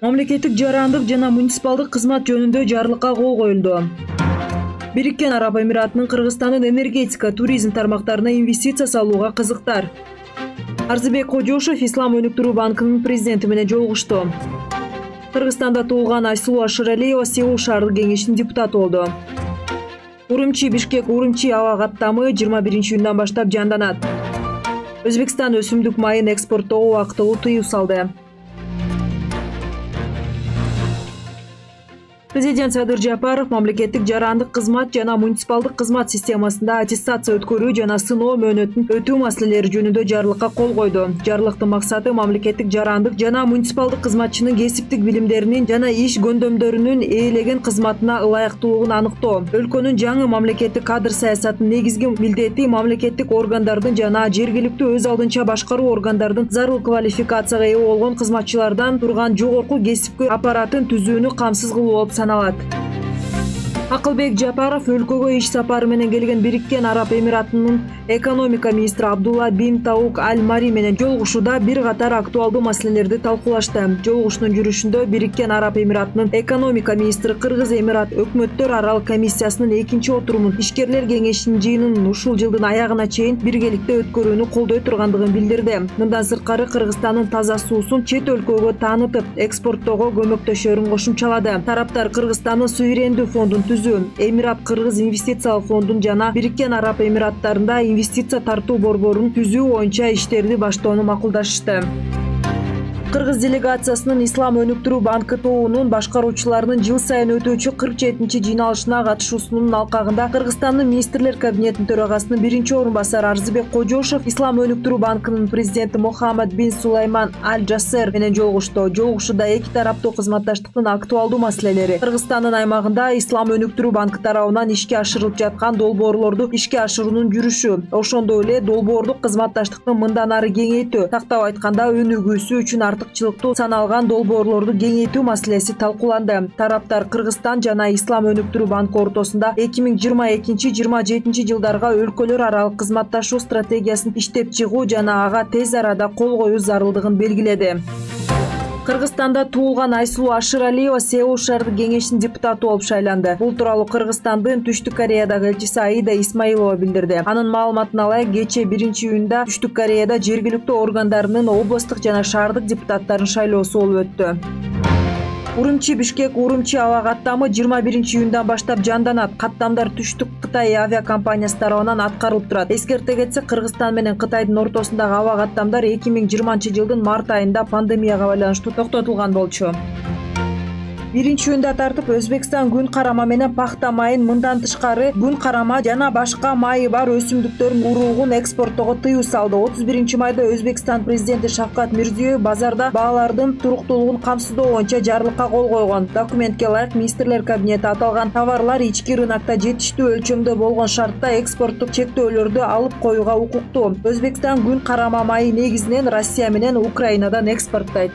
Мамлекеттик жарандык жана муниципалдык кызмат жөнүндө жарлыкка кол коюлду. Бириккен Араб Эмиратынын Кыргызстандын энергетика, туризм тармактарына инвестиция салууга кызыктар. Арзыбек Кожошов Ислам өнүктүрүү банкынын президенти менен жолугушту. Кыргызстанда туулган Айсулуу Ашыралиева Сеул шаардык кеңешинин депутаты болду. Урумчи-Бишкек-Урумчи аба каттамы 21-июндан баштап жанданат. Өзбекстан өсүмдүк майын экспорттоого убактылуу тыюу салды. Президент Садыр Жапаров мамлекеттик жарандык кызмат жана муниципалдык кызмат системасында аттестация өткөрүү жана сыноо мөөнөтүн өтүү маселелери жөнүндө жарлыкка кол койду. Жарлыктын максаты мамлекеттик жарандык жана муниципалдык кызматчынын кесиптик билимдеринин жана иш көндөмдөрүнүн ээлеген кызматына ылайыктуулугун аныктоо. Өлкөнүн жаңы мамлекеттик кадр саясатынын негизги милдети мамлекеттик органдардын жана жергиликтүү өз алдынча башкаруу органдардын зарыл квалификацияга ээ болгон кызматчылардан турган жогорку кесипкөй аппаратын түзүүнү камсыз кылуу болуп саналат. Акылбек Жапаров өлкөгө иш сапары менен келген Бириккен Араб Эмиратынын экономика министри Абдулла бин Таук Аль-Мари менен жолугушууда бир катар актуалдуу маселелерди талкуулашты. Жолугушуунун жүрүшүндө Бириккен Араб Эмиратынын экономика министри Кыргыз Эмират өкмөттөр аралык комиссиясынын экинчи отурумун ишкерлер кеңешинин жыйынын ушул жылдын аягына чейин биргеликте өткөрүүнү колдой тургандыгын билдирди. Мындан сырткары Кыргызстандын таза суусун чет өлкөгө таанытып, экспорттоого көмөктөшөрүн кошумчалады. Тараптар Кыргызстандын суверендүү фондун Эмират Кыргыз инвестициялык фондун жана Бириккен Араб Эмираттарында инвестиция тартуу борборун түзүү боюнча иштерди баштоону макулдашты. Кыргыз делегациясынын Ислам өнүктүрүү банкы тобунун башкаруучуларынын жыл сайын өтүүчү 47-чи жыйналышына катышуусунун алкагында Кыргызстандын министрлер кабинетинин төрагасынын биринчи орун басары Арзыбек Кожошов Ислам өнүктүрүү банкынын президенти Мухаммад бин Сулайман Аль-Джассер менен жолугушту. Жолугушууда эки тараптуу кызматташтыктын актуалдуу маселелери, Кыргызстандын аймагында Ислам өнүктүрүү банкы тарабынан ишке ашырылып жаткан долбоорлорду ишке ашыруунун жүрүшү, ошондой эле долбоордук кызматташтыктын мындан ары кеңейтүү, тактап айтканда өнүгүүсү үчүн артыкчылыктуу саналган долбоорлорду кеңейтүү маселеси талкууланды. Тараптар Кыргызстан жана Ислам өнүктүрүү банкы ортосунда 2022-2027 жылдарга өлкөлөр аралык кызматташуу стратегиясын иштеп чыгуу жана ага тез арада кол коюу зарылдыгын белгиледи. Кыргызстанда туулган Айсулуу Ашыралиева Сеул шаардык кеңешинин депутаты болуп шайланды. Бул тууралуу Кыргызстандын Түштүк Кореядагы элчиси Аида Исмаилова билдирди. Анын маалыматына ылайык, кечээ 1-июнда Түштүк Кореяда жергиликтүү органдарынын областтык жана шаардык депутаттарын шайлоосу болуп өттү. Урумчи-Бишкек-Урумчи аба каттамы 21-июндан баштап жанданат. Каттамдар Түштүк Кытай авиакомпаниясы тарабынан аткарылып турат. Эскерте кетсек, Кыргызстан менен Кытайдын ортосундагы аба каттамдар 2020-жылдын март айында пандемияга байланыштуу токтотулган болчу. 1-июнда тартып Өзбекстан күн карама менен пахта майын, мындан тышкары күн карама жана башка майы бар өсүмдүктөрдүн уругун экспорттоого тыюу салды. 31-майда Өзбекстан президенти Шавкат Мирзиёев базарда баалардын туруктуулугун камсыздоо боюнча жарлыкка кол койгон. Документке ылайык, министрлер кабинети аталган товарлар ички рынокто жетиштүү өлчөмдө болгон шартта экспорттук чектөөлөрдү алып коюуга укуктуу. Өзбекстан күн карама майы негизинен Россия менен Украинадан экспорттойт.